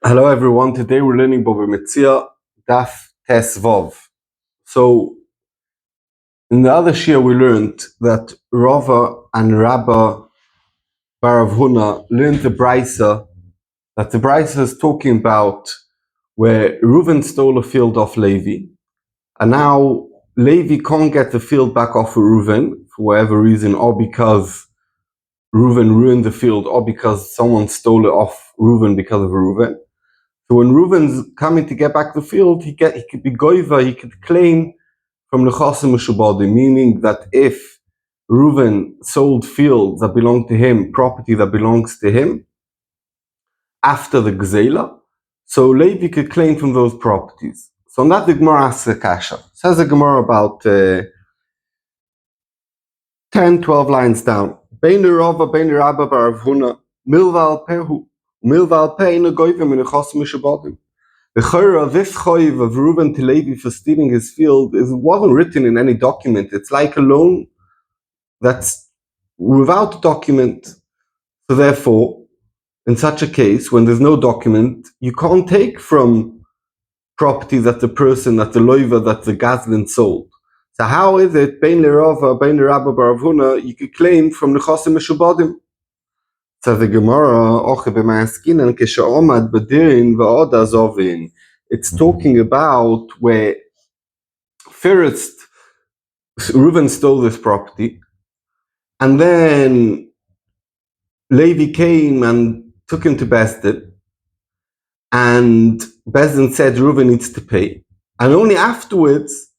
Hello everyone, today we're learning about Mציעא, Daf Tesvov. So, in the other Shia we learned that Rava and Rabba Bar Rav Huna learned the Brisa, that the Brisa is talking about where Reuven stole a field off Levi, and now Levi can't get the field back off of Reuven, for whatever reason, or because Reuven ruined the field, or because someone stole it off Reuven because of Reuven. So when Reuven's coming to get back the field, he could be goiva, he could claim from the Chosim Meshubadim, meaning that if Reuven sold fields that belong to him, property that belongs to him, after the Gzela, so Levi could claim from those properties. So on that the Gemara asks a kasha. Says the Gemara about 10, 12 lines down. Bein Rava, bein Rabba bar Rav Huna, milval pehu, milval pe ina goivim in the Chosim Meshubadim. The chayra, this chayiv of Reuven to Levi for stealing his field, wasn't written in any document. It's like a loan that's without a document. So therefore, in such a case, when there's no document, you can't take from property that the person, that the loiva, that the gazlin sold. So how is it, bein lerava, bein lerabba bar Rav Huna, you could claim from the chosim meshubadim? Says the Gemara, it's talking about where first Reuven stole this property, and then Levi came and took him to Bezdin, and Bezdin said Reuven needs to pay, and only afterwards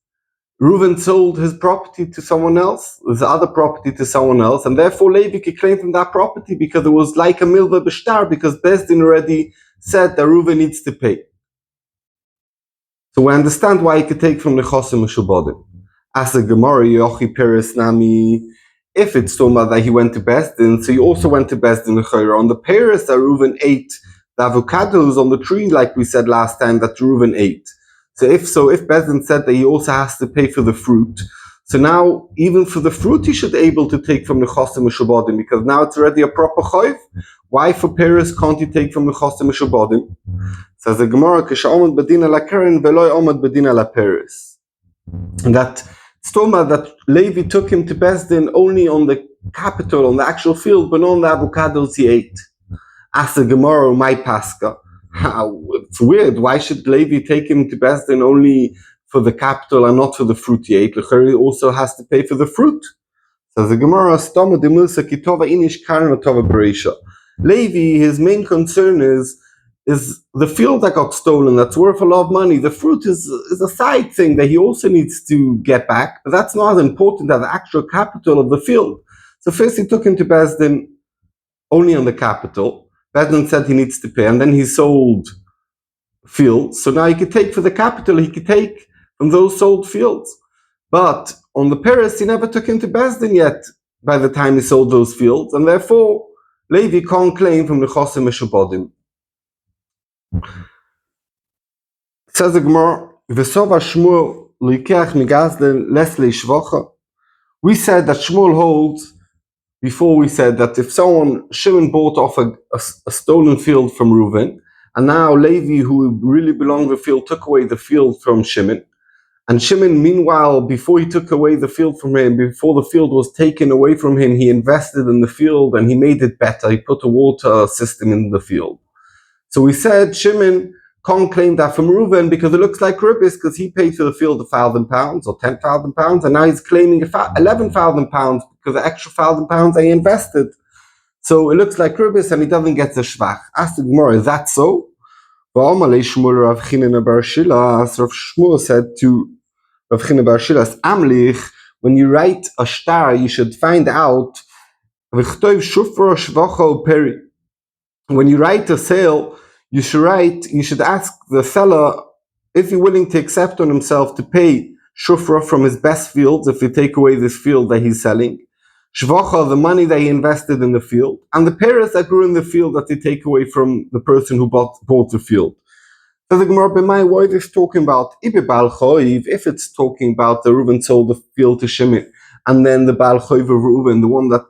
Reuven sold his property to someone else, his other property to someone else, and therefore Levi could claim from that property because it was like a milva b'shtar, because Bezdin already said that Reuven needs to pay. So we understand why he could take from the Chosim Meshubadim. As the Gemara, Yochi Peres Nami, if it's talking about that he went to Bezdin, so he also went to Bezdin L'chayra. On the Peres that Reuven ate, the avocados on the tree, like we said last time, that Reuven ate. So if Bezdin said that he also has to pay for the fruit, so now even for the fruit he should be able to take from the Chosim Meshubadim, because now it's already a proper chayiv. Why for Peres can't he take from the Chosim Meshubadim? Says the Gemara, K'sha'omad bedina la keren ve'lo omad bedina la Peres. And that it's talking about that Levi took him to Bezdin only on the capital, on the actual field, but not on the avocados he ate. Ask the Gemara, my Pascha. It's weird. Why should Levi take him to Bezdin only for the capital and not for the fruit he ate? He also has to pay for the fruit. Says the Gemara, Stoma de Milsa kitova inish karen tova bereisha. Levi, his main concern is the field that got stolen, that's worth a lot of money. The fruit is a side thing that he also needs to get back, but that's not as important as the actual capital of the field. So first he took him to Bezdin only on the capital. Bezdin said he needs to pay, and then he sold fields. So now he could take for the capital, he could take from those sold fields. But on the Peres, he never took him to Bezdin yet by the time he sold those fields, and therefore Levi can't claim from the Chosim Meshubadim. Says the Gemara, V'sova Shmuel l'ikeach migazden lesli shvocha. We said that Shmuel holds, before we said that if Shimon bought off a stolen field from Reuven, and now Levi, who really belonged to the field, took away the field from Shimon, and Shimon, meanwhile, before he took away the field from him, before the field was taken away from him, he invested in the field and he made it better. He put a water system in the field. So we said Shimon can't claim that from Reuven because it looks like Ribis, because he paid for the field £1,000 or £10,000, and now he's claiming £11,000 because the extra £1,000 he invested. So it looks like Ribis and he doesn't get the shvach. Ask the Gemara, is that so? Rav Shmuel said to Rav China bar Shila, Amlich, when you write a star, you should find out when you write a sale, you should ask the seller if he's willing to accept on himself to pay shufra from his best fields if you take away this field that he's selling, shvacha, the money that he invested in the field, and the pears that grew in the field that they take away from the person who bought the field. So the Gemara, what is talking about? If it's talking about the Reuven sold the field to Shimon, and then the Baal Choiv of Reuven, the one that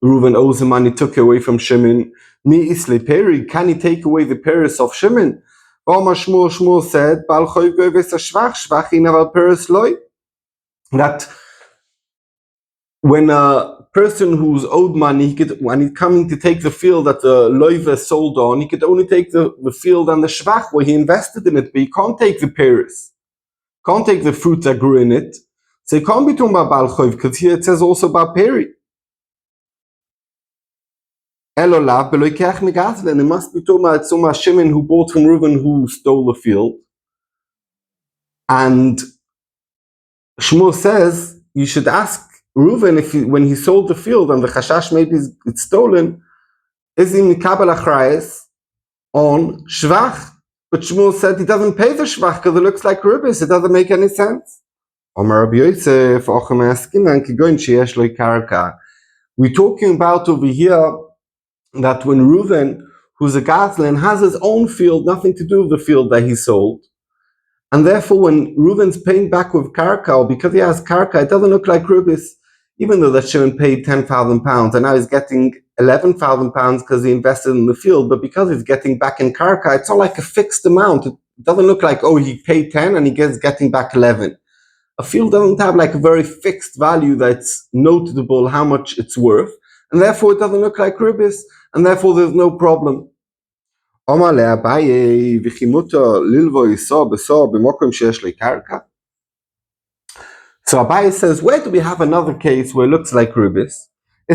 Reuven owes him money, took it away from Shimon. Mi isle peri, can he take away the peris of Shimon? Shmuel said, that when a person who's owed money, when he's coming to take the field that the loiva sold on, he could only take the field and the shvach where he invested in it, but he can't take the peris, can't take the fruit that grew in it. So he can't be talking about Baal Choiv, because here it says also about peri. Elolav beloikech megazlen. It must be talking about Tzuma Shimon who bought from Reuven who stole the field. And Shmuel says you should ask Reuven if when he sold the field and the chashash maybe it's stolen, is he mikabel achrayes on shvach? But Shmuel said he doesn't pay the shvach because it looks like ribis. It doesn't make any sense. We're talking about over here that when Reuven, who's a Gazlan, has his own field, nothing to do with the field that he sold, and therefore when Reuven's paying back with karka, or because he has karka, it doesn't look like ribis, even though that Shimon paid £10,000 and now he's getting £11,000 because he invested in the field, but because he's getting back in karka, it's not like a fixed amount. It doesn't look like, oh, he paid 10 and he getting back 11. A field doesn't have like a very fixed value that's notable how much it's worth, and therefore it doesn't look like ribis, and therefore there's no problem. So Abaye says, where do we have another case where it looks like ribis? I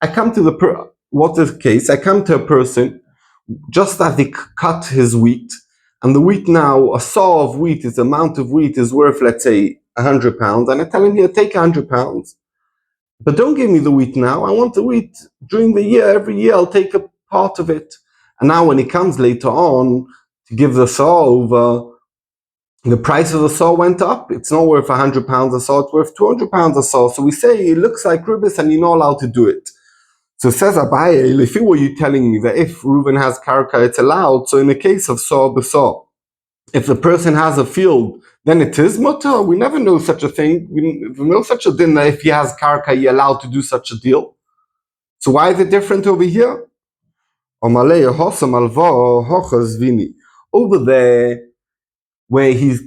come to what is the case? I come to a person just as he cut his wheat, and the wheat now, a saw of wheat, is the amount of wheat is worth, let's say, £100, and I tell him here, take £100, but don't give me the wheat now. I want the wheat during the year. Every year I'll take a part of it. And now when he comes later on to give the saw over, the price of the saw went up. It's not worth £100 a saw, it's worth £200 a saw. So we say it looks like ribis and you're not allowed to do it. So says Abaye, if it were you telling me that if Reuven has karka, it's allowed, so in the case of saw b'saw, if the person has a field, then it is mutter. We never know such a thing. We know such a din that if he has karka, you're allowed to do such a deal. So why is it different over here? Over there, where he's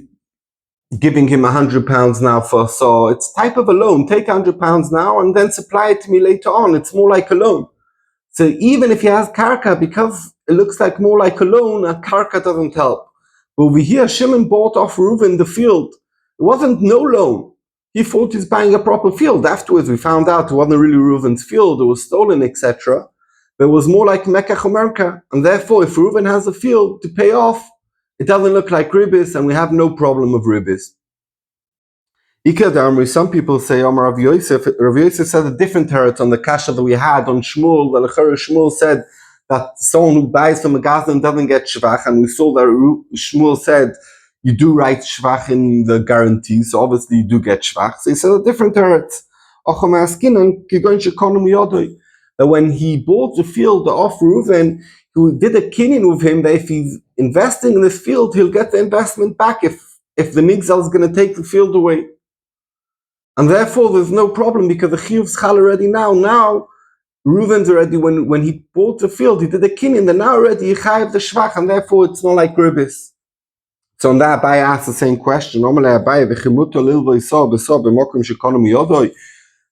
giving him £100 now for a saw, it's type of a loan. Take £100 now and then supply it to me later on. It's more like a loan. So even if he has karka, because it looks like more like a loan, a karka doesn't help. But over here, Shimon bought off Reuven the field. It wasn't no loan. He thought he's buying a proper field. Afterwards, we found out it wasn't really Reuven's field. It was stolen, etc. But it was more like Mekach America. And therefore, if Reuven has a field to pay off, it doesn't look like ribis, and we have no problem of ribis. Some people say, Rav Yosef said a different teretz on the kasha that we had on Shmuel. Shmuel said that someone who buys from a gazlan doesn't get shvach, and we saw that Shmuel said you do write shvach in the guarantee, so obviously you do get shvach. So he said a different teretz. That when he bought the field off Reuven, who did a kinyan with him that if he's investing in this field, he'll get the investment back if the nigzal is going to take the field away. And therefore, there's no problem because the chiyuv's chal already now. Now, Reuven's already, when he bought the field, he did a kinyan, and now already he chayav the shvach, and therefore it's not like ribis. So on that, Abaye asked the same question.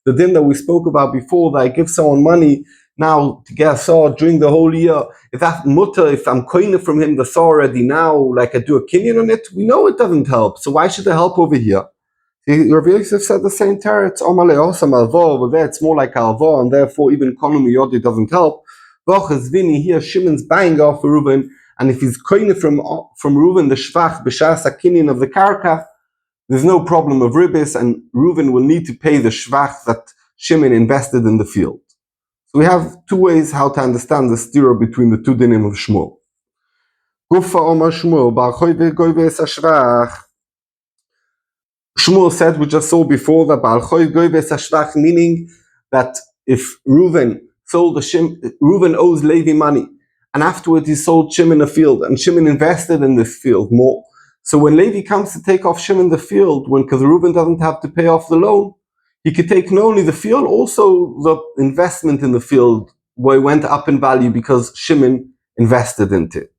The din that we spoke about before, that I give someone money now to get a saw during the whole year, if that mutter, if I'm koine from him the saw already now, like I do a kinyan on it, we know it doesn't help. So why should it help over here? Rav Yosef said the same teretz. Over there it's more like alvo, and therefore even konim yodi doesn't help. Here Shimon's buying off Reuven, and if he's koine from Reuven the shvach b'shas kinyan of the karka, there's no problem of ribis, and Reuven will need to pay the shvach that Shimon invested in the field. So we have two ways how to understand the stira between the two dinim of Shmuel. Gufa Omar Shmuel, Shmuel said, we just saw before, that Baal Choy Goyves Hashvach, meaning that if Reuven Reuven owes Levi money, and afterwards he sold Shimon a field, and Shimon invested in this field more. So when Levi comes to take off Shimon the field, because Reuven doesn't have to pay off the loan, he could take not only the field, also the investment in the field, where it went up in value because Shimon invested into it.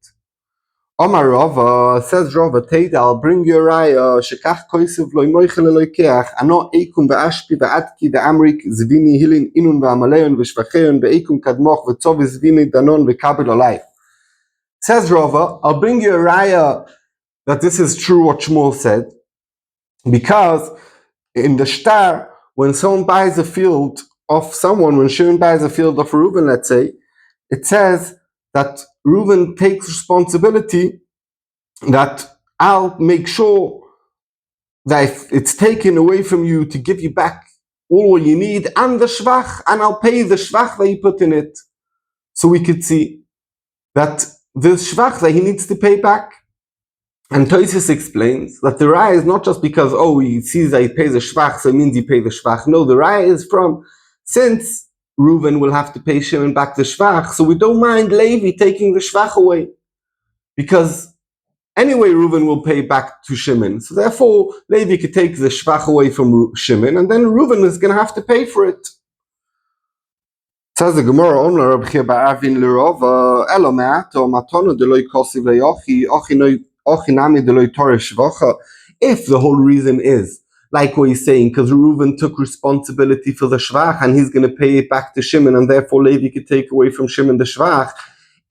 Omar Rava, says Rava, Teida, I'll bring you a raya, shekach koisev loy moichel eloikeach, ano eikum ve'ashpi ve'atki ve'amrik, zvini hilin inun ve'amaleon ve'shvacheon ve'eikum kadmoch ve'tzov zvini danon ve'kabel olay. Says Rava, I'll bring you a raya that this is true what Shmuel said, because in the shtar, when someone buys a field of someone, when Shimon buys a field of Reuben, let's say, it says that Reuben takes responsibility that I'll make sure that if it's taken away from you to give you back all what you need and the shvach, and I'll pay the shvach that you put in it. So we could see that the shvach that he needs to pay back. And Tosis explains that the raya is not just because, he sees that he pays the shvach, so it means he pays the shvach. No, the raya is from, since Reuven will have to pay Shimon back the shvach, so we don't mind Levi taking the shvach away. Because anyway, Reuven will pay back to Shimon. So therefore, Levi could take the shvach away from Shimon, and then Reuven is going to have to pay for it. Says the Gemara, Omla Reb Chia ba'avin l'rova, elo me'ato matonu deloi kosiv le'yochi, ochinami deloi torah shvacha. If the whole reason is, like what he's saying, because Reuven took responsibility for the shvach, and he's going to pay it back to Shimon, and therefore Levi could take away from Shimon the shvach.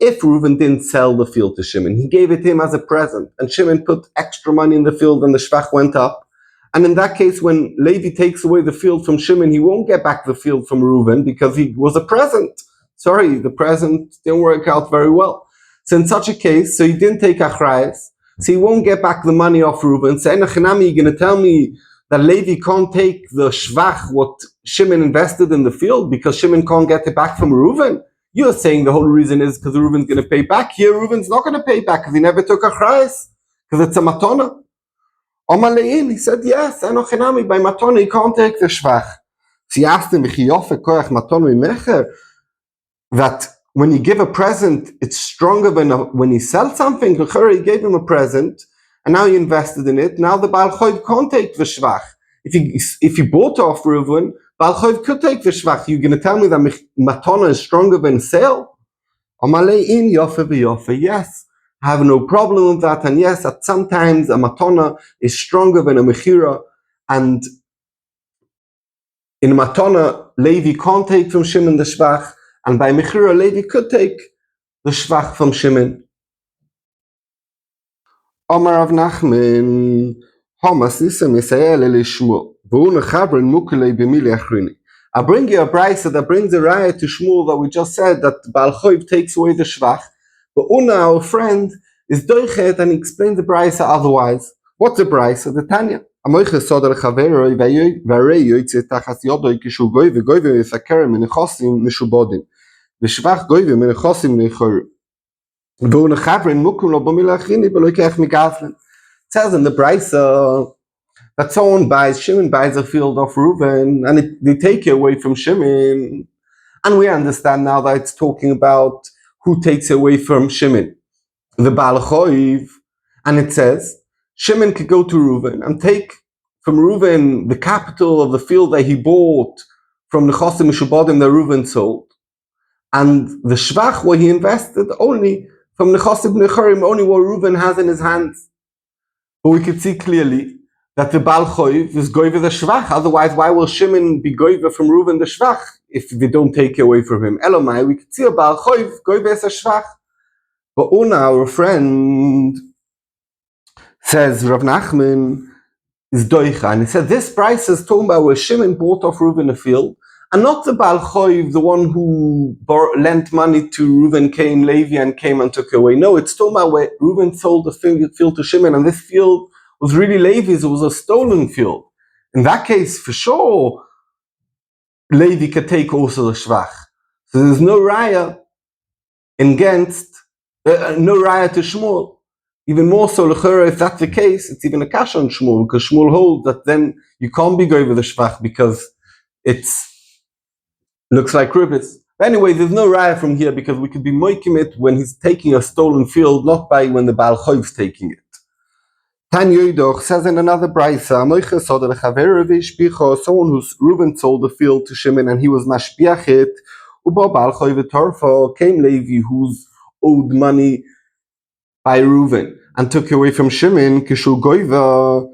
If Reuven didn't sell the field to Shimon, he gave it to him as a present, and Shimon put extra money in the field, and the shvach went up. And in that case, when Levi takes away the field from Shimon, he won't get back the field from Reuven because he was a present. Sorry, the present didn't work out very well. So in such a case, so he didn't take achrayas, so he won't get back the money off Reuven. So Enochinami, you're going to tell me that Levi can't take the shvach, what Shimon invested in the field, because Shimon can't get it back from Reuven? You're saying the whole reason is because Reuven's going to pay back. Here, Reuven's not going to pay back because he never took achrayas, because it's a matona. Omalein, he said, yes, Enochinami, by matona, he can't take the shvach. So he asked him, that when you give a present, it's stronger than when you sell something. He gave him a present, and now he invested in it. Now the Baal Choiv can't take the shvach. If he bought off Reuven, Baal Choiv could take the shvach. You're going to tell me that matona is stronger than sale? Omalein, yofe v'yofe, yes. I have no problem with that, and yes, that sometimes a matona is stronger than a mechira, and in matona, Levi can't take from Shimon the shvach, and by mechira, Levi could take the shvach from Shimon. Omar Rav Nachman, Hamas Nisam Yisrael Shmuel, v'u nechabren mukelei b'mili achrini. I bring you a brisa that brings a raya to Shmuel that we just said that Baal Choiv takes away the shvach. But Una, our friend, is doichet and he explains the brisa otherwise. What's the brisa? The Tanya. Amoiche soder chaveroi v'arei yoytze tachas yodoi kishu goy v'goy v'yisakerem minichosim mishubodim. V'shvach goy v'minichosim nichoru. V'una chavrin mukum lo b'milachini b'loikech migaflin. It says in the brisa that Shimon buys a field of Reuven, and they take it away from Shimon. And we understand now that it's talking about who takes it away from Shimon, the Baal Choiv. And it says, Shimon could go to Reuven and take from Reuven the capital of the field that he bought from the Chosim Mishubodim that Reuven sold, and the Shvach where he invested only from the Chosim Nechorim, only what Reuven has in his hands. But we could see clearly that the Baal Choiv is goiva the Shvach. Otherwise, why will Shimon be goiva from Reuven the Shvach if they don't take it away from him? Elomai, we could see a Baal Choiv goiva as a Shvach. But Una, our friend, says Rav Nachman is doicha, and he said this price is talking about where Shimon bought off Reuven a field, and not the Baal Choiv, the one who lent money to Reuven, Levi, and came and took it away. No, it's talking about where Reuven sold the field to Shimon, and this field was really Levi's. It was a stolen field. In that case, for sure, Levi could take also the shvach. So there's no raya no raya to Shmuel. Even more so, if that's the case, it's even a kasha on Shmuel, because Shmuel holds that then you can't be going with the shvach because it's looks like ribbis. But anyway, there's no raya from here because we could be moikim it when he's taking a stolen field, not by when the Baal Choiv's taking it. Tan Yodoch says in another brisa, someone who's Reuben sold the field to Shimon and he was mashpiachit, came Levi who's owed money by Reuben and took away from Shimon kishu goiva.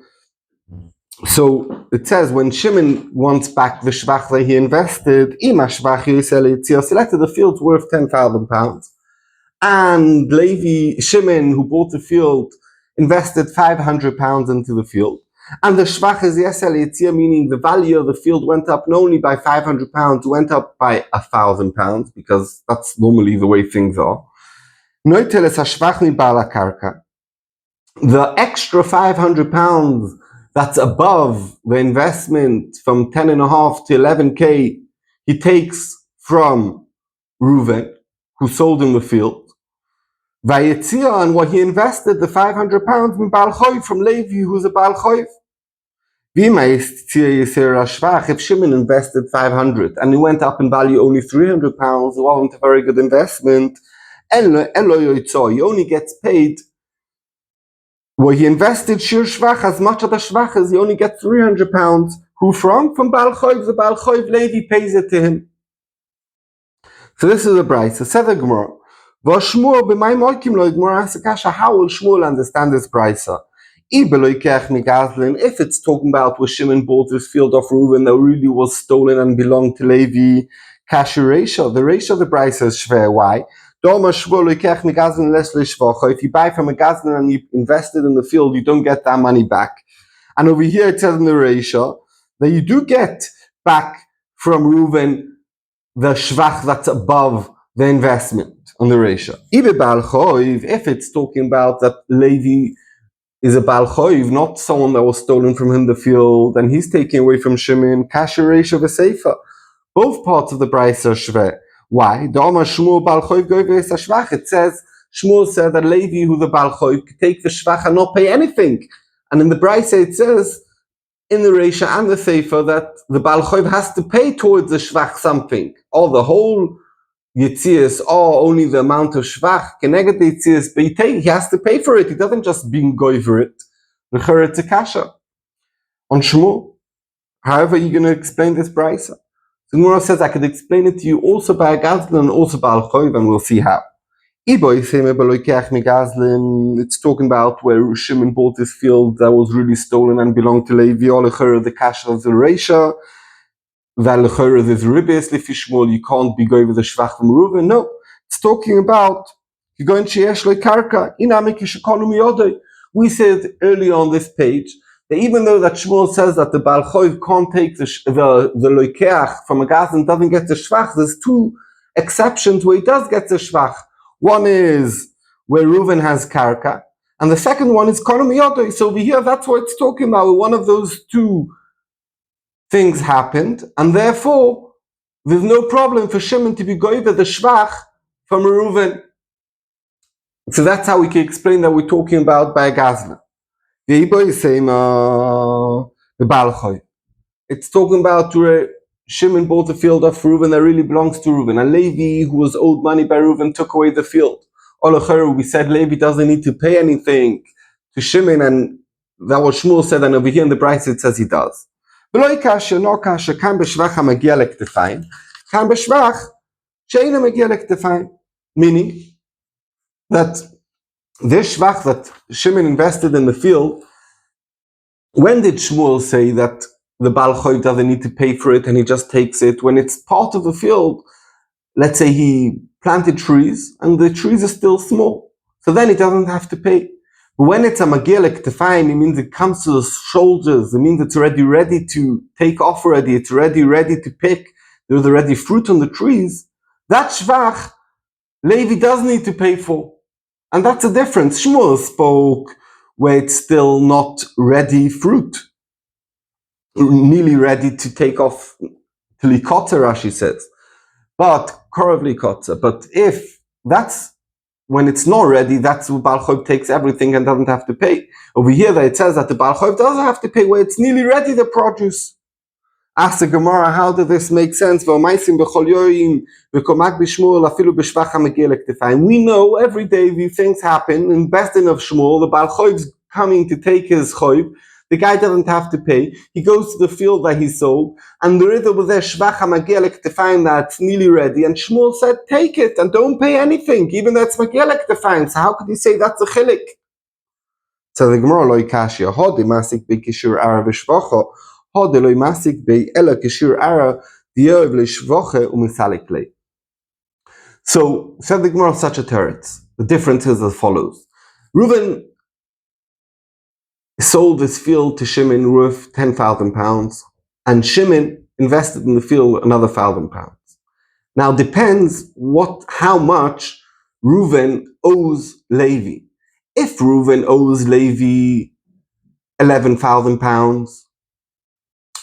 So it says when Shimon wants back the shvach that he invested, selected the field's worth £10,000, and Shimon, who bought the field, invested £500 into the field, and the shvach is yesel yitzia, meaning the value of the field went up not only by £500, went up by £1,000, because that's normally the way things are. The extra £500 that's above the investment from 10.5 to 11k, he takes from Reuven, who sold him the field. Vayetzia, and what he invested, the £500 in Baal Choiv from Levi, who's a Baal Choiv. If Shimon invested 500 and it went up in value only £300, it wasn't a very good investment. He only gets paid where he invested shir shvach, as much of the shvach as he only gets £300. Who from? From Baal Choiv. The Baal Choiv Levi pays it to him. So this is a brayso. Says the Gemara. How will Shmuel understand this brayso? If it's talking about where Shimon bought this field of Reuven that really was stolen and belonged to Levi, kasher reisha. The reisha of the brayso is shver. Why? If you buy from a gazlan and you invested in the field, you don't get that money back. And over here it says in the reisha that you do get back from Reuven the shvach that's above the investment on the reisha. If it's talking about that Levi is a Baal Choiv, not someone that was stolen from him the field, and he's taking away from Shimon, kasher reisha v'seifa. Both parts of the brayso are shver. Why? It says, Shmuel said that Levi, who the Baal Choiv, could take the shvach and not pay anything. And in the brayso it says, in the reisha and the seifa, that the Baal Choiv has to pay towards the shvach something. Or the whole yitzias, or only the amount of shvach, keneged the yitzias, but he has to pay for it. He doesn't just being goy for it. It's a kasha on Shmuel. However, you're going to explain this brayso. The Gemara says I could explain it to you also by a gazlan and also by Baal Choiv, and we'll see how. It's talking about where Shimon bought this field that was really stolen and belonged to Levi. The cash of the reisha. This ribis lifi Shmuel. You can't be going with the shvach from Reuven. No, it's talking about you're going to yesh karka. We said earlier on this page that even though that Shmuel says that the Baal Choiv can't take the loikeach from a gazlan and doesn't get the shvach, there's two exceptions where he does get the shvach. One is where Reuven has karka, and the second one is konom yodoi. So over here, that's what it's talking about. One of those two things happened, and therefore there's no problem for Shimon to be going to the shvach from Reuven. So that's how we can explain that we're talking about by a gazlan. The Ibo is saying the Baal Choiv. It's talking about where Shimon bought the field of Reuven that really belongs to Reuven, and Levi, who was owed money by Reuven, took away the field. We said Levi doesn't need to pay anything to Shimon, and that was Shmuel said, and over here in the brayso it says he does. Meaning that this shvach that Shimon invested in the field, when did Shmuel say that the Baal Choiv doesn't need to pay for it and he just takes it? When it's part of the field, let's say he planted trees and the trees are still small, so then he doesn't have to pay. But when it's a magielek to find, it means it comes to the shoulders, it means it's already ready to take off already, it's already ready to pick, there's already fruit on the trees. That shvach, Levi does need to pay for. And that's a difference. Shmuel spoke where it's still not ready fruit, nearly ready to take off to likotza, Rashi says, but korav likotza. But if that's when it's not ready, that's when Baal Choiv takes everything and doesn't have to pay. Over here that it says that the Baal Choiv doesn't have to pay where it's nearly ready, the produce. Ask the Gemara, how does this make sense? We know every day these things happen. In Besdin of Shmuel, the Baal Choiv's coming to take his choiv. The guy doesn't have to pay. He goes to the field that he sold, and the ridder was there, Shvach HaMagielek, to find that it's nearly ready. And Shmuel said, take it and don't pay anything, even though it's Magielek to find. So how could you say that's a chilik? So the Gemara loy kashya, hodi masik be kishur ara v'shvacha, hodi loy masik be ela kishur ara di'ov l'shvacha u'misalik le. So said the Gemara such a teretz. The difference is as follows. Reuven sold his field to Shimon worth 10,000 pounds, and Shimon invested in the field another 1,000 pounds. Now depends how much Reuven owes Levi. If Reuven owes Levi 11,000 pounds,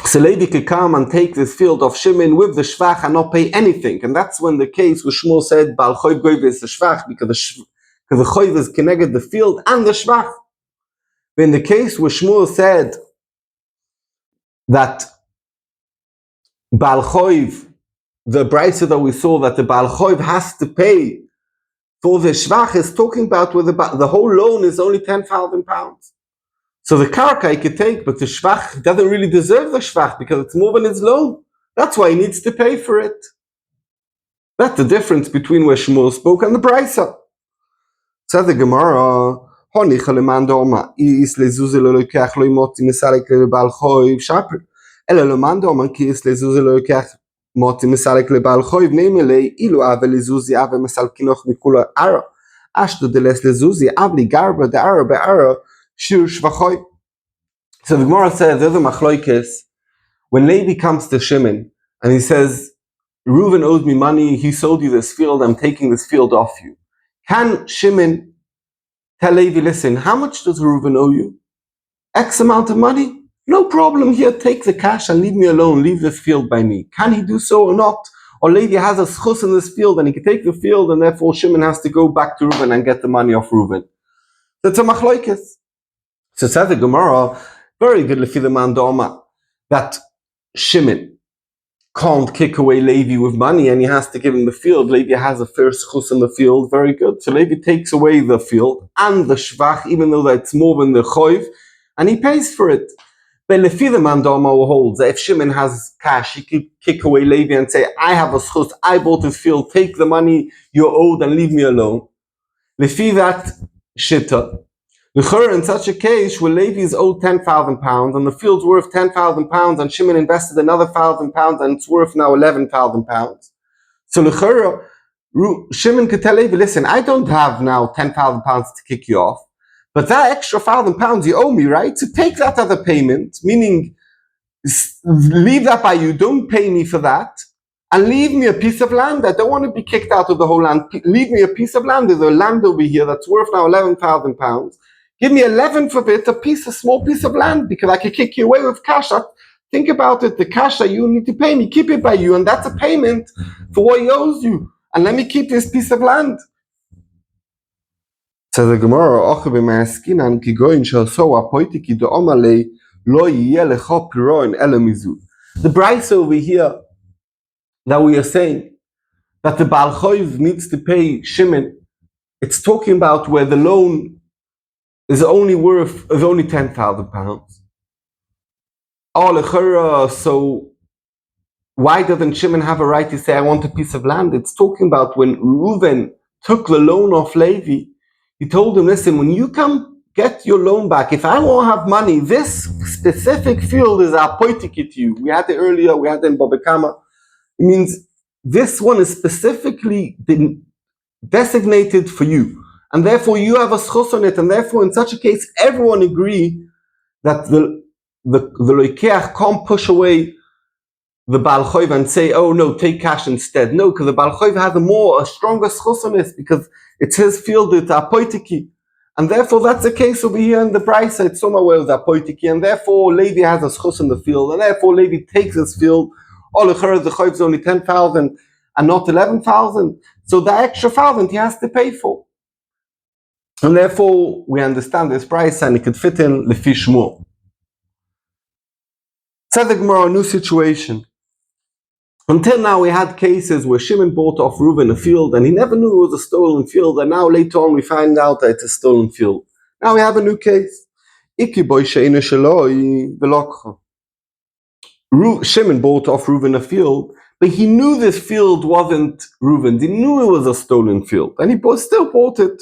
so Levi could come and take this field of Shimon with the shvach and not pay anything. And that's when the case where Shmuel said, Baal choiv goyve is the shvach, because the choiv is connected the field and the shvach. But in the case where Shmuel said that Baal choiv, the brisa that we saw, that the Baal choiv has to pay for the shvach, is talking about where the whole loan is only 10,000 pounds. So the karka he could take, but the shvach doesn't really deserve the shvach because it's more than his loan. That's why he needs to pay for it. That's the difference between where Shmuel spoke and the brisa. Said the Gemara, honicha leman doma is lezuze lo lokach lo imoti misalek lebal choiv shaper. Ela leman doma ki is lezuze lo lokach moti misalek lebal choiv neimele ilu ave lezuzi ave misalkinoch mikula ara. Ashto de les lezuzi avli garba de ara be ara. So the Gemara says there's a machloikis when Levi comes to Shimon and he says, Reuven owes me money, he sold you this field, I'm taking this field off you. Can Shimon tell Levi, listen, how much does Reuven owe you? X amount of money? No problem, here, take the cash and leave me alone, leave this field by me. Can he do so or not? Or Levi has a schus in this field and he can take the field and therefore Shimon has to go back to Reuven and get the money off Reuven. That's a machloikis. So says the Gemara, very good lefi the man doma, that Shimon can't kick away Levi with money and he has to give him the field. Levi has a first chus in the field, very good. So Levi takes away the field and the shvach, even though that's more than the choiv, and he pays for it. But lefi the man doma holds that if Shimon has cash, he could kick away Levi and say, I have a chus, I bought this field, take the money you're owed and leave me alone. Lefi that shitta. In such a case, where Levi is owed 10,000 pounds and the field's worth 10,000 pounds and Shimon invested another 1,000 pounds and it's worth now 11,000 pounds. So Shimon could tell Levi, listen, I don't have now 10,000 pounds to kick you off, but that extra 1,000 pounds you owe me, right? So take that as a payment, meaning leave that by you, don't pay me for that, and leave me a piece of land. I don't want to be kicked out of the whole land. Leave me a piece of land. There's a land over here that's worth now 11,000 pounds. Give me 11 for it, a small piece of land, because I could kick you away with cash. Think about it, the cash that you need to pay me, keep it by you, and that's a payment for what he owes you. And let me keep this piece of land. Says the Gemara, the brisa over here that we are saying that the Baal Choiv needs to pay Shimon, it's talking about where the loan is only 10,000 pounds. So why doesn't Shimon have a right to say, I want a piece of land? It's talking about when Reuven took the loan off Levi, he told him, listen, when you come get your loan back, if I won't have money, this specific field is apoitiki to you. We had it earlier, we had it in Bobekama. It means this one is specifically designated for you. And therefore you have a schus on it, and therefore in such a case everyone agree that the loikeach can't push away the Baal Choiv and say, oh no, take cash instead. No, because the Baal Choiv has a stronger schus on it, because it's his field, it's apoitiki. And therefore that's the case over here in the brisa, it's somewhere with apoitiki, and therefore Levi has a schus in the field, and therefore Levi takes his field. All the Choiv is only 10,000 and not 11,000. So the extra 1,000 he has to pay for. And therefore, we understand this price and it could fit in lefi Shmuel. Said the Gemara, a new situation. Until now, we had cases where Shimon bought off Reuven a field and he never knew it was a stolen field, and now later on we find out that it's a stolen field. Now we have a new case. Ikiboy she'ena sheloi velokcha. Shimon bought off Reuven a field, but he knew this field wasn't Reuven's. He knew it was a stolen field, and he still bought it.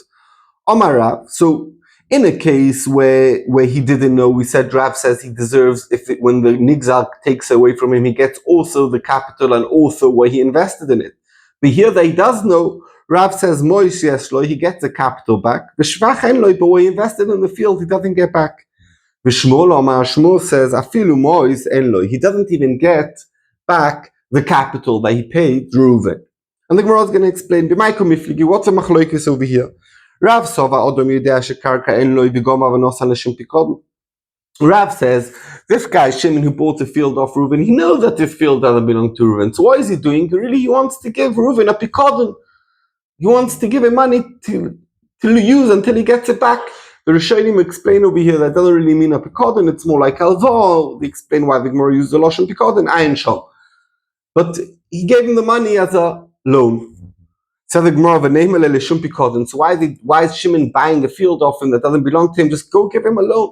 Omar Rav. So in a case where he didn't know, we said Rav says he deserves, when the Nigzal takes away from him, he gets also the capital and also what he invested in it. But here that he does know, Rav says Moish Yeshlo, he gets the capital back. V'shvach enloi, but what he invested in the field, he doesn't get back. V'shmol Omar Shmuel says afilu Moish enloi, he doesn't even get back the capital that he paid Reuven. And the Gemara is going to explain, what's the machloikis over here? Rav Sova Odom Yudea Shekarka Enloi Bigoma V'Nos Anashim Pikodon. Rav says, this guy Shimon who bought the field off Reuven, he knows that this field doesn't belong to Reuven. So what is he doing? Really, he wants to give Reuven a Pikodon. He wants to give him money to use until he gets it back. The Rishonim explain over here that doesn't really mean a Pikodon, it's more like Alvo. They explain why the Gemara used the Lashon Pikodon, Ayin Shal. But he gave him the money as a loan. So the Gemara, so why is Shimon buying a field off him that doesn't belong to him? Just go give him a loan.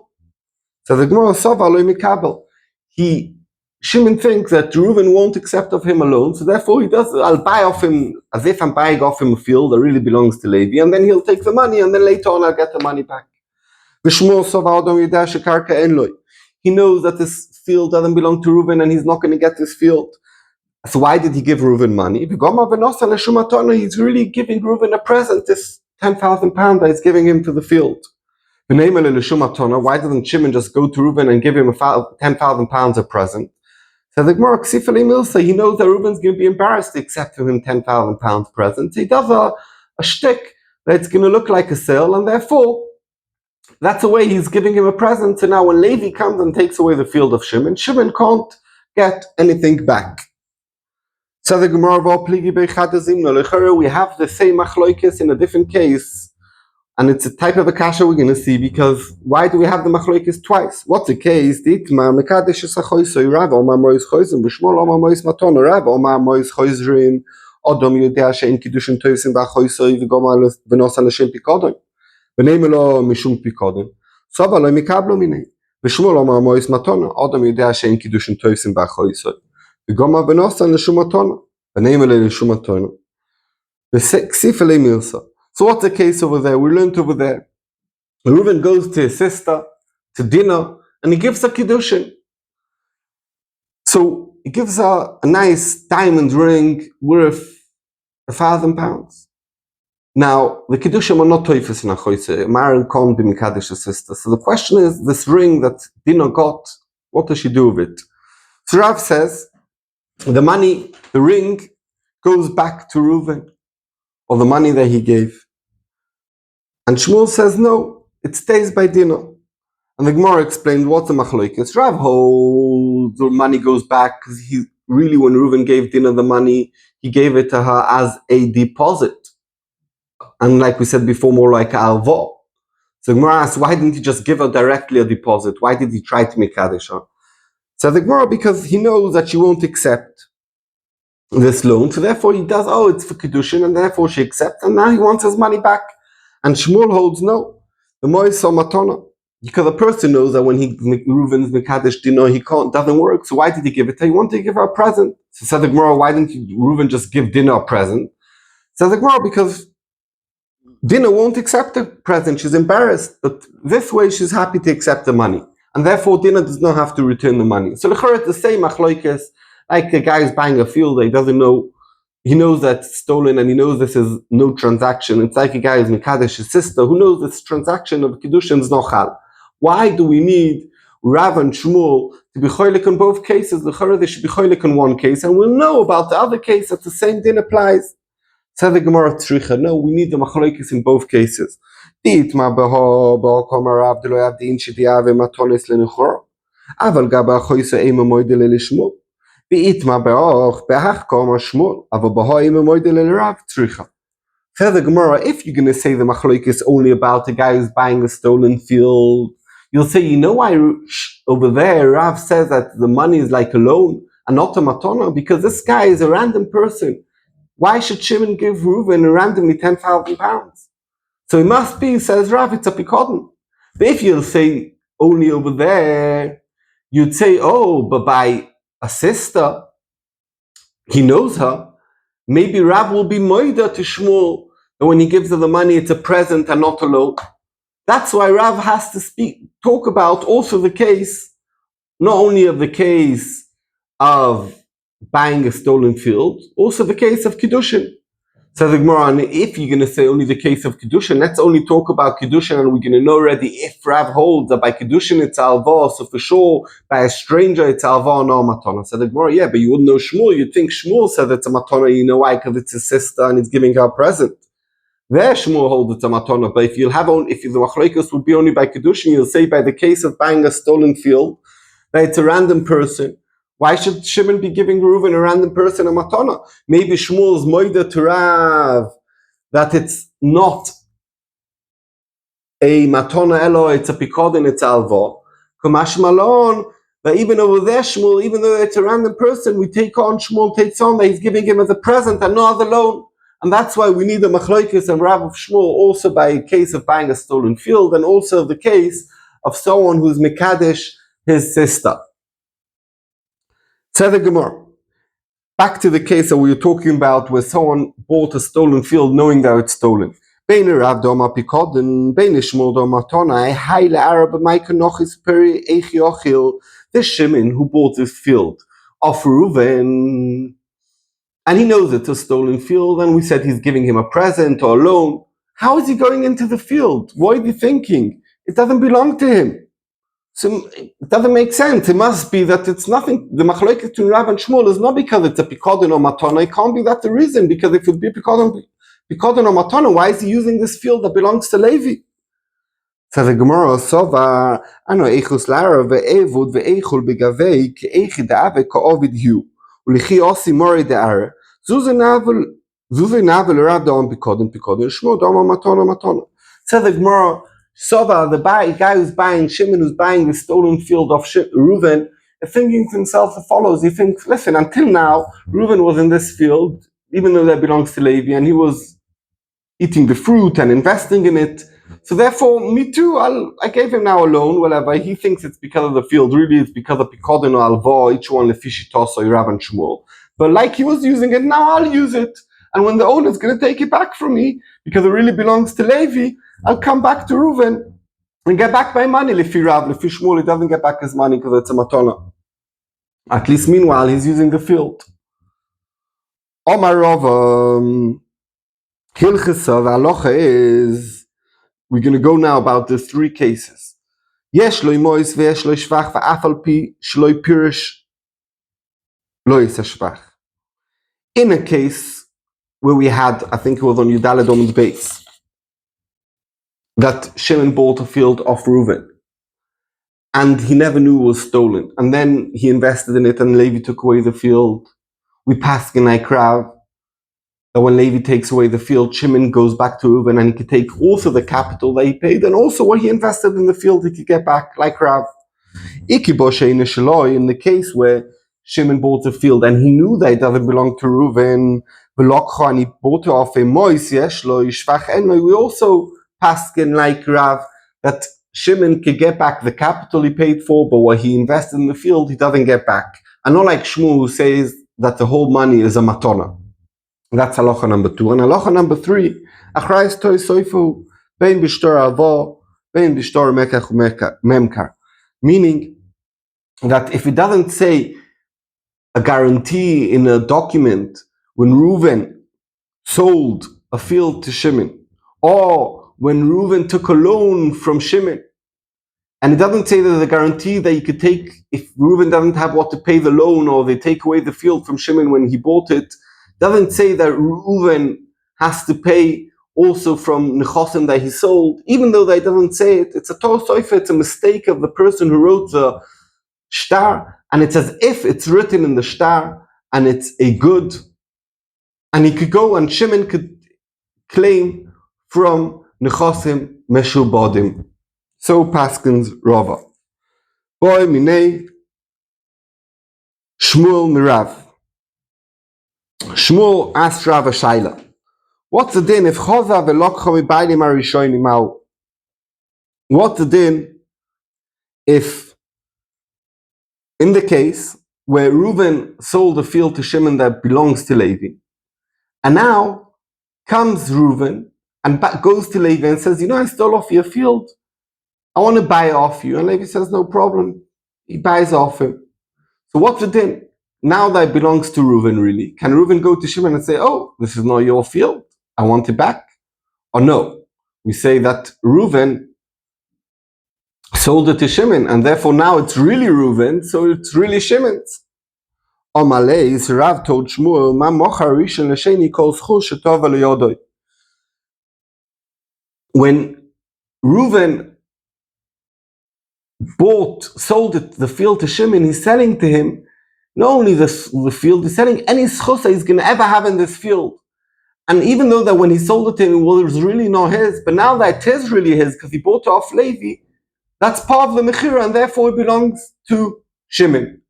So the Gemara, Shimon thinks that Reuven won't accept of him a loan, so therefore he does. I'll buy off him as if I'm buying off him a field that really belongs to Levi, and then he'll take the money, and then later on I'll get the money back. He knows that this field doesn't belong to Reuven, and he's not going to get this field. So why did he give Reuven money? He's really giving Reuven a present, this 10,000 pounds that he's giving him for the field. Why doesn't Shimon just go to Reuven and give him 10,000 pounds a present? So the Gemara, he knows that Reuven's going to be embarrassed to accept from him 10,000 pounds present. So he does a shtick that it's going to look like a sale, and therefore that's the way he's giving him a present. So now when Levi comes and takes away the field of Shimon, Shimon can't get anything back. So the Gemara, we have the same machloikis in a different case, and it's a type of a kasha we're going to see, because why do we have the machloikis twice? What's the case? So what's the case over there? We learned over there. Reuven goes to his sister, to dinner, and he gives her kiddushin. So he gives her a nice diamond ring worth 1,000 pounds. Now, the kiddushin are not toifus in a choyse. Maran can't be mikadosh a sister. So the question is, this ring that Dina got, what does she do with it? So Rav says, the money, the ring, goes back to Reuven, or the money that he gave. And Shmuel says, no, it stays by Dina. And the Gemara explained what's the machloikis. Rav holds the money goes back, because he really, when Reuven gave Dina the money, he gave it to her as a deposit. And like we said before, more like alvo. So the Gemara asks, why didn't he just give her directly a deposit? Why did he try to make Kaddish her? So the Gemara, because he knows that she won't accept this loan, so therefore he does, it's for Kiddushin, and therefore she accepts, and now he wants his money back. And Shmuel holds no. The Mois Matona. Because a person knows that when Reuven's Mekadesh Dino, doesn't work, so why did he give it to her? He wanted to give her a present. So said the Gemara, why didn't Reuven just give Dina a present? So the Gemara, because Dina won't accept the present, she's embarrassed, but this way she's happy to accept the money. And therefore Dina does not have to return the money. So it's the same achloikes, like a guy is buying a field that he doesn't know, he knows that's stolen and he knows this is no transaction. It's like a guy who's Mekadesh's sister who knows this transaction of Kiddushin is no chal. Why do we need Rav and Shmuel to be cholik in both cases? They should be cholik in one case, and we'll know about the other case that the same din applies. Said the Gemara Tzricha, no, we need the machlokes in both cases. Said the Gemara, if you're going to say the machlokes is only about a guy who's buying a stolen field, you'll say, you know why over there Rav says that the money is like a loan and not a matana? Because this guy is a random person. Why should Shimon give Reuven randomly 10,000 pounds? So it must be, says Rav, it's a pikodon. But if you'll say only over there, you'd say, oh, but by a sister, he knows her. Maybe Rav will be moida to Shmuel, and when he gives her the money, it's a present and not a loan. That's why Rav has to talk about also the case, not only of the case of buying a stolen field, also the case of Kiddushin. So the Gemara, if you're going to say only the case of Kiddushin, let's only talk about Kiddushin, and we're going to know already if Rav holds that by Kiddushin it's alva, so for sure by a stranger it's alva, no matana. So the Gemara, yeah, but you wouldn't know Shmuel. You'd think Shmuel said it's a matana. You know why? Because it's his sister and he's giving her a present. There Shmuel holds it's a matana. But if the machlokes would be only by Kiddushin, you'll say by the case of buying a stolen field that it's a random person. Why should Shimon be giving Reuven, a random person, a matana? Maybe Shmuel's moida to Rav that it's not a matana elo, it's a pikodin, it's alva. Kamash malon, that even over there Shmuel, even though it's a random person, we take on, Shmuel takes on that he's giving him as a present and not as a loan. And that's why we need the machlokes and Rav of Shmuel also by a case of buying a stolen field, and also the case of someone who's mekadesh his sister. Said the Gemara. Back to the case that we were talking about where someone bought a stolen field knowing that it's stolen. This Shimon who bought this field of Reuven, and he knows it's a stolen field, and we said he's giving him a present or a loan. How is he going into the field? What are you thinking? It doesn't belong to him. So it doesn't make sense. It must be that it's nothing. The machlokes between Rav and Shmuel is not because it's a pikodin or matana. It can't be that the reason, because if it would be pikodin or matana, why is he using this field that belongs to Levi? So the Gemara sova ano echus lara ve'evud ve'echul begavei ke'echi da'ave ka'ovid hu ulichi osi mori da'are zuze navel Rav da'am pikodin Shmuel da'am matana. So the Gemara Sova, the guy who's buying, Shimon who's buying the stolen field of Reuven, is thinking to himself as follows. He thinks, listen, until now, Reuven was in this field, even though that belongs to Levi, and he was eating the fruit and investing in it. So therefore, me too, I gave him now a loan, whatever. He thinks it's because of the field. Really, it's because of Pikodin or Alva, each one Lefishitos or Rav and Shmuel. But like he was using it, now I'll use it. And when the owner's going to take it back from me, because it really belongs to Levi, I'll come back to Reuven and get back my money. Lefi Rav, Lefi Shmuel, he doesn't get back his money because it's a matana. At least meanwhile, he's using the field. Omar Rav, Hilchasa, the halacha is, we're going to go now about the three cases. Yesh lo imois ve'yesh lo shvach ve'afal pi shlo pirish lo yisashvach. In a case where we had, I think it was on Yudalad Omen's base, that Shimon bought a field off Reuven, and he never knew it was stolen. And then he invested in it, and Levi took away the field. We passed in Rav that when Levi takes away the field, Shimon goes back to Reuven, and he could take also the capital that he paid, and also what he invested in the field, he could get back, like Rav. In the case where Shimon bought the field, and he knew that it doesn't belong to Reuven, and he bought it off a mois, we also paskin like Rav that Shimon could get back the capital he paid for, but what he invested in the field he doesn't get back. And not like Shmuel who says that the whole money is a matona. That's halacha number 2. And halacha number 3, achrayis toy soifu bein b'shtor alvo bein b'shtor mekach memkar, meaning that if it doesn't say a guarantee in a document when Reuven sold a field to Shimon, or when Reuven took a loan from Shimon, and it doesn't say there's a guarantee that you could take, if Reuven doesn't have what to pay the loan, or they take away the field from Shimon when he bought it, doesn't say that Reuven has to pay also from Nechosim that he sold, even though that doesn't say it. It's a Torah Soifa, it's a mistake of the person who wrote the shtar, and it's as if it's written in the shtar, and it's a good, and he could go and Shimon could claim from Nechosim Meshubadim. So Paskins Rava. Boy Minei Shmuel Mirav. Shmuel asked Rav a shaila. What's the din if Choza ve'lokcha mibaylim harishonim mau? What's the din if in the case where Reuven sold a field to Shimon that belongs to Levi, and now comes Reuven and goes to Levi and says, I stole off your field. I want to buy it off you. And Levi says, no problem. He buys off him. So what's the din? Now that it belongs to Reuven, really, can Reuven go to Shimon and say, oh, this is not your field, I want it back? Or no? We say that Reuven sold it to Shimon, and therefore now it's really Reuven, so it's really Shimon's. Omalei, Rav told Shmuel, Ma mochar rishon l'sheni kol zchus shetova leyodoi. When Reuven sold the field to Shimon, he's selling to him not only the field, he's selling any zchus he's going to ever have in this field. And even though that when he sold it to him, it was really not his, but now that it is really his because he bought it off Levi, that's part of the mechira, and therefore it belongs to Shimon.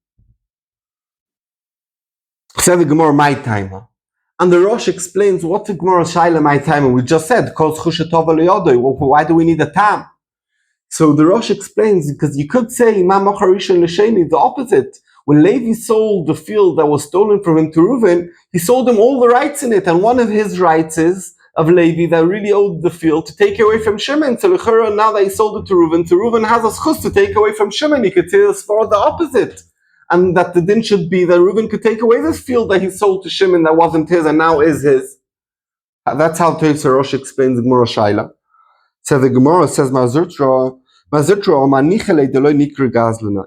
Said the Gemara, my timer. And the Rosh explains what the Gemara Shaila my timer. We just said, why do we need a tam? So the Rosh explains, because you could say, the opposite. When Levi sold the field that was stolen from him to Reuven, he sold him all the rights in it, and one of his rights is of Levi that really owed the field to take away from Shimon. So now that he sold it to Reuven has a schus to take away from Shimon. You could say it's for the opposite. And that the din should be that Reuven could take away this field that he sold to Shimon that wasn't his and now is his. That's how Teis Rosh explains the Gemara Shaila. So the Gemara says,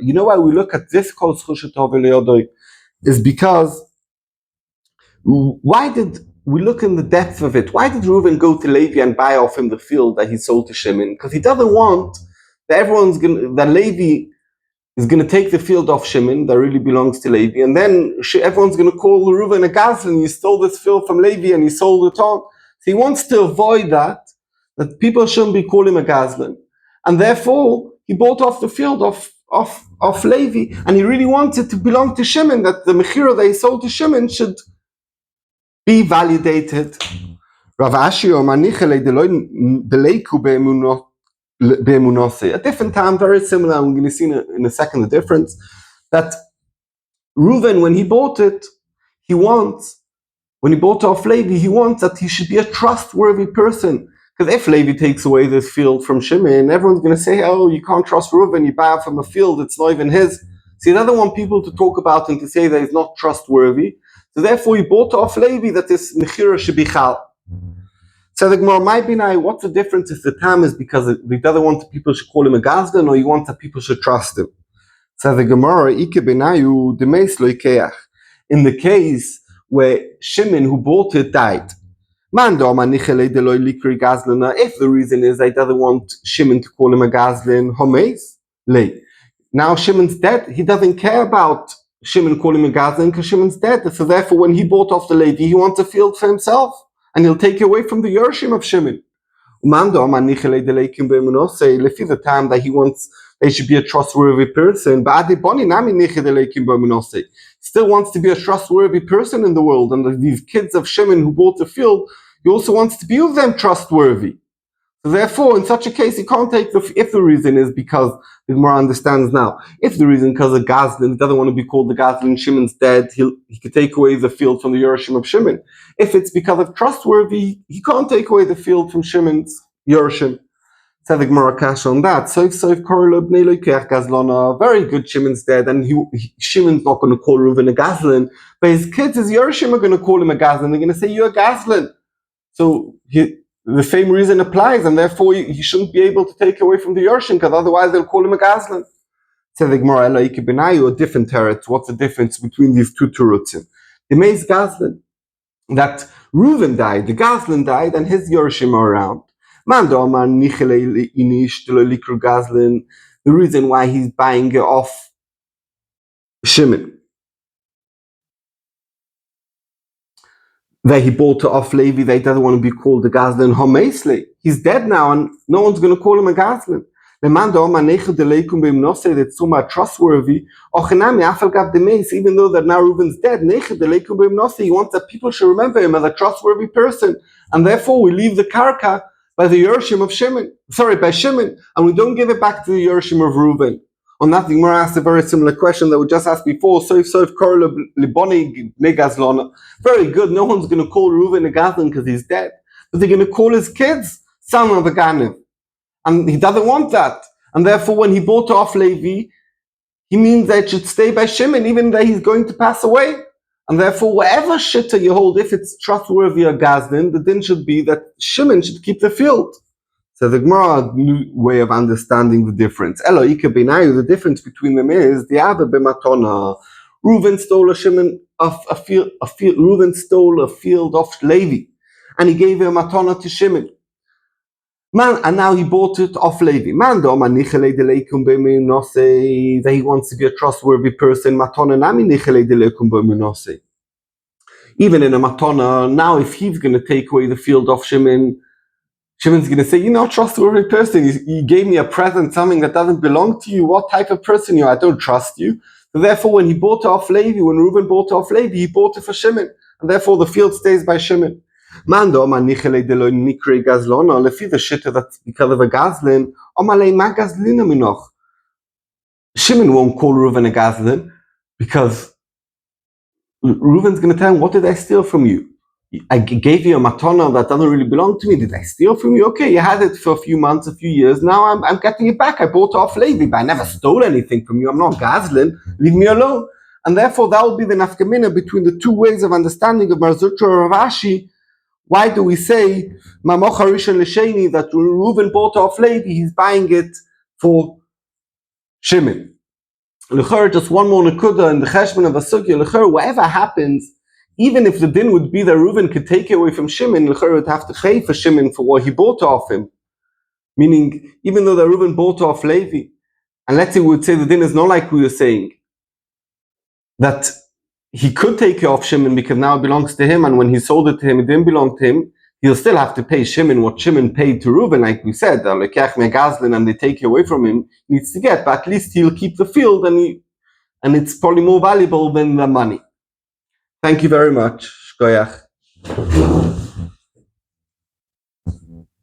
you know why we look at this kol zchushetov eliyodoi is because why did we look in the depth of it? Why did Reuven go to Levi and buy off him the field that he sold to Shimon? Because he doesn't want that that Levi is going to take the field off Shimon that really belongs to Levi, and then everyone's going to call Reuven a gazlan. You stole this field from Levi and he sold it on. So he wants to avoid that people shouldn't be calling him a gazlan. And therefore, he bought off the field of Levi, and he really wanted to belong to Shimon, that the mechira that he sold to Shimon should be validated. Rav Ashi a different time, very similar. I'm going to see in a second the difference. That Reuven, when he bought it, when he bought off Levi, he wants that he should be a trustworthy person. Because if Levi takes away this field from Shimon, everyone's going to say, oh, you can't trust Reuven, you buy from a field, it's not even his. So he doesn't want people to talk about him to say that he's not trustworthy. So therefore he bought off Levi that this mechira should be chal. So the Gemara might be now, what's the difference if the tam is because he doesn't want the people should call him a gazdan, or he wants that people should trust him? So the Gemara, in the case where Shimon who bought it died, if the reason is I doesn't want Shimon to call him a gazlan, now Shimon's dead, he doesn't care about Shimon calling him a gazlan because Shimon's dead. So therefore when he bought off the Levi, he wants a field for himself, and he'll take away from the Yershim of Shimon. The time that he wants they should be a trustworthy person, still wants to be a trustworthy person in the world, and these kids of Shimon who bought the field, he also wants to be with them trustworthy. So therefore, in such a case, he can't take if the reason is because the Gemara understands now. If the reason because of Gazlan, he doesn't want to be called the Gazlan, Shimon's dead, he could take away the field from the Yershim of Shimon. If it's because of trustworthy, he can't take away the field from Shimon's Yershim. Said the Gemara Kash on that. So if very good, Shimon's dead, and Shimon's not going to call Reuven a Gazlan, but his kids, his Yershim, are going to call him a Gazlan. They're going to say, you're a Gazlan. So the same reason applies, and therefore he shouldn't be able to take away from the Yershim, because otherwise they'll call him a Gazlan. Said the Gemara, a different teretz. What's the difference between these two terutzim? The Meis Gazlan, that Reuven died, the Gazlan died, and his Yershim are around. The reason why he's buying it off Shimon, that he bought it off Levi, they doesn't want to be called a Gazlan Homesle. He's dead now, and no one's going to call him a Gazlan. That's so much trustworthy. Even though that now Reuven's dead, he wants that people should remember him as a trustworthy person, and therefore we leave the karka by the Yershim of Shimon, by Shimon, and we don't give it back to the Yershim of Reuven. On that, the Gemara asked a very similar question that we just asked before. Very good. No one's going to call Reuven a Gazlan because he's dead, but they're going to call his kids son of a Ganev, and he doesn't want that. And therefore, when he bought off Levi, he means that it should stay by Shimon, even though he's going to pass away. And therefore, whatever shitta you hold, if it's trustworthy or Gazlan, the din should be that Shimon should keep the field. So the Gemara new way of understanding the difference. The difference between them is the other b'matona. Reuven stole a field off Levi, and he gave a matona to Shimon. And now he bought it off Levi. That he wants to be a trustworthy person. Even in a matona, now if he's going to take away the field off Shimon, Shimon's going to say, you're not a trustworthy person. You gave me a present, something that doesn't belong to you. What type of person are you? I don't trust you. So therefore, when he bought it off Levi, when Reuven bought it off Levi, he bought it for Shimon. And therefore, the field stays by Shimon. Lefi the shitta that's because of a Gazlin. Shimon won't call Reuven a Gazlin because Reuven's going to tell him, what did I steal from you? I gave you a matana that doesn't really belong to me. Did I steal from you? Okay, you had it for a few months, a few years. Now I'm getting it back. I bought it off Levi, but I never stole anything from you. I'm not Gazlin. Leave me alone. And therefore, that will be the nafkamina between the two ways of understanding of Mar Zutra or Rav Ashi. Why do we say Mamoch Harishon L'Sheni that when Reuven bought it off Levi, he's buying it for Shimon? L'chor, just one more nekuda in the cheshbon of the sugya. L'chor, whatever happens, even if the din would be that Reuven could take it away from Shimon, l'chor would have to pay for Shimon for what he bought off him. Meaning, even though that Reuven bought off Levi, and let's say we would say the din is not like we were saying, that he could take it off Shimon because now it belongs to him, and when he sold it to him, it didn't belong to him, he'll still have to pay Shimon what Shimon paid to Reuven, like we said, and they take it away from him, he needs to get, but at least he'll keep the field, and it's probably more valuable than the money. Thank you very much. Shkoyach.